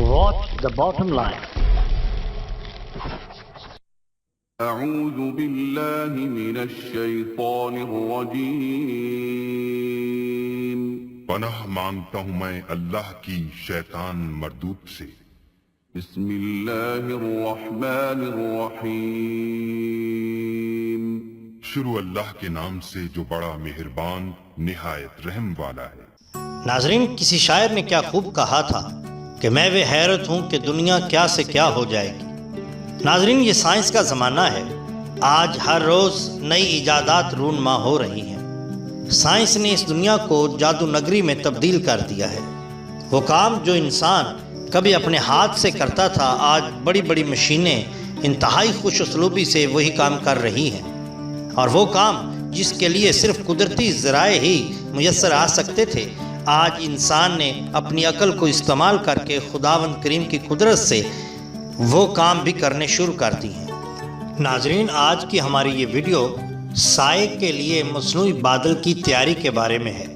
Watch the bottom line. اعوذ باللہ من الشیطان الرجیم پناہ مانگتا ہوں میں اللہ کی شیطان مردود سے۔ بسم اللہ الرحمن الرحیم شروع اللہ کے نام سے جو بڑا مہربان نہایت رحم والا ہے۔ ناظرین، کسی شاعر نے کیا خوب کہا تھا کہ میں وہ حیرت ہوں کہ دنیا کیا سے کیا ہو جائے گی۔ ناظرین، یہ سائنس کا زمانہ ہے۔ آج ہر روز نئی ایجادات رونما ہو رہی ہیں۔ سائنس نے اس دنیا کو جادو نگری میں تبدیل کر دیا ہے۔ وہ کام جو انسان کبھی اپنے ہاتھ سے کرتا تھا، آج بڑی بڑی مشینیں انتہائی خوش اسلوبی سے وہی کام کر رہی ہیں، اور وہ کام جس کے لیے صرف قدرتی ذرائع ہی میسر آ سکتے تھے، آج انسان نے اپنی عقل کو استعمال کر کے خداوند کریم کی قدرت سے وہ کام بھی کرنے شروع کر دی ہیں۔ ناظرین، آج کی ہماری یہ ویڈیو سائے کے لیے مصنوعی بادل کی تیاری کے بارے میں ہے۔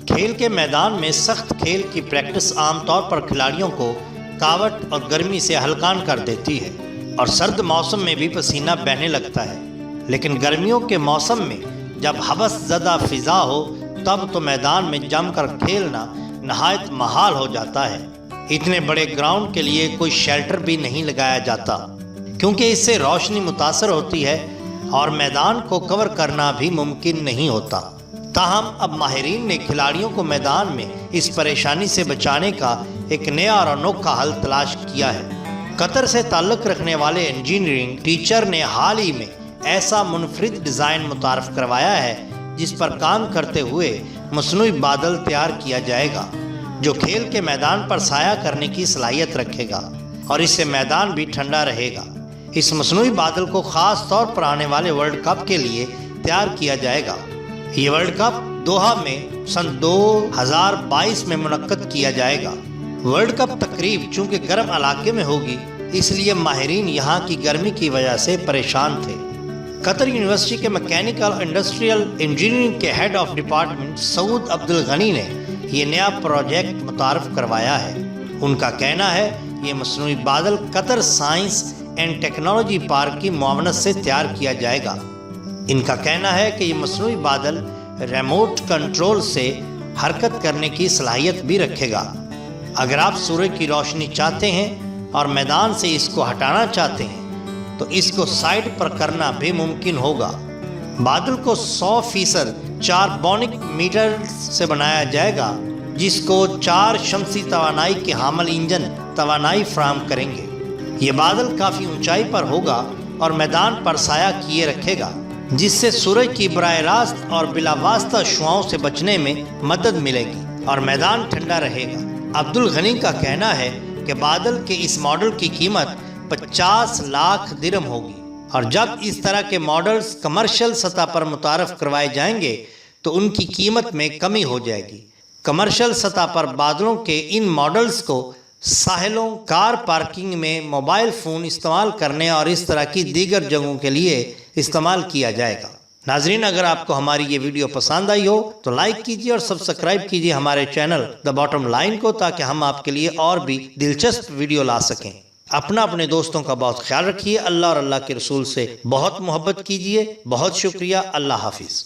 کھیل کے میدان میں سخت کھیل کی پریکٹس عام طور پر کھلاڑیوں کو کاوٹ اور گرمی سے ہلکان کر دیتی ہے، اور سرد موسم میں بھی پسینہ بہنے لگتا ہے، لیکن گرمیوں کے موسم میں جب ہوس زدہ فضا ہو تب تو میدان میں جم کر کھیلنا نہایت محال ہو جاتا ہے۔ اتنے بڑے گراؤنڈ کے لیے کوئی شیلٹر بھی نہیں لگایا جاتا، کیونکہ اس سے روشنی متاثر ہوتی ہے اور میدان کو کور کرنا بھی ممکن نہیں ہوتا۔ تاہم اب ماہرین نے کھلاڑیوں کو میدان میں اس پریشانی سے بچانے کا ایک نیا اور انوکھا حل تلاش کیا ہے۔ قطر سے تعلق رکھنے والے انجینئرنگ ٹیچر نے حال ہی میں ایسا منفرد ڈیزائن متعارف کروایا ہے جس پر کام کرتے ہوئے مصنوعی بادل تیار کیا جائے گا، جو کھیل کے میدان پر سایہ کرنے کی صلاحیت رکھے گا اور اس سے میدان بھی ٹھنڈا رہے گا۔ اس مصنوعی بادل کو خاص طور پر آنے والے ورلڈ کپ کے لیے تیار کیا جائے گا۔ یہ ورلڈ کپ دوحہ میں سن 2022 میں منعقد کیا جائے گا۔ ورلڈ کپ تقریب چونکہ گرم علاقے میں ہوگی، اس لیے ماہرین یہاں کی گرمی کی وجہ سے پریشان تھے۔ قطر یونیورسٹی کے میکینیکل انڈسٹریل انجینئرنگ کے ہیڈ آف ڈپارٹمنٹ سعود عبدالغنی نے یہ نیا پروجیکٹ متعارف کروایا ہے۔ ان کا کہنا ہے یہ مصنوعی بادل قطر سائنس اینڈ ٹیکنالوجی پارک کی معاونت سے تیار کیا جائے گا۔ ان کا کہنا ہے کہ یہ مصنوعی بادل ریموٹ کنٹرول سے حرکت کرنے کی صلاحیت بھی رکھے گا۔ اگر آپ سورج کی روشنی چاہتے ہیں اور میدان سے اس کو ہٹانا چاہتے ہیں تو اس کو سائڈ پر کرنا بھی ممکن ہوگا۔ بادل کو 100% کاربونک میٹر سے بنایا جائے گا، جس کو 4 شمسی توانائی کے حامل انجن توانائی فراہم کریں گے۔ یہ بادل کافی اونچائی پر ہوگا اور میدان پر سایہ کیے رکھے گا، جس سے سورج کی براہ راست اور بلا واسطہ شعاؤں سے بچنے میں مدد ملے گی اور میدان ٹھنڈا رہے گا۔ عبدالغنی کا کہنا ہے کہ بادل کے اس ماڈل کی قیمت 50 لاکھ درہم ہوگی، اور جب اس طرح کے ماڈلز کمرشل سطح پر متعارف کروائے جائیں گے تو ان کی قیمت میں کمی ہو جائے گی۔ کمرشل سطح پر بادلوں کے ان ماڈلز کو ساحلوں، کار پارکنگ میں، موبائل فون استعمال کرنے اور اس طرح کی دیگر جگہوں کے لیے استعمال کیا جائے گا۔ ناظرین، اگر آپ کو ہماری یہ ویڈیو پسند آئی ہو تو لائک کیجیے اور سبسکرائب کیجیے ہمارے چینل دا باٹم لائن کو، تاکہ ہم آپ کے لیے اور بھی دلچسپ ویڈیو لا سکیں۔ اپنے دوستوں کا بہت خیال رکھیے، اللہ اور اللہ کے رسول سے بہت محبت کیجیے۔ بہت شکریہ، اللہ حافظ۔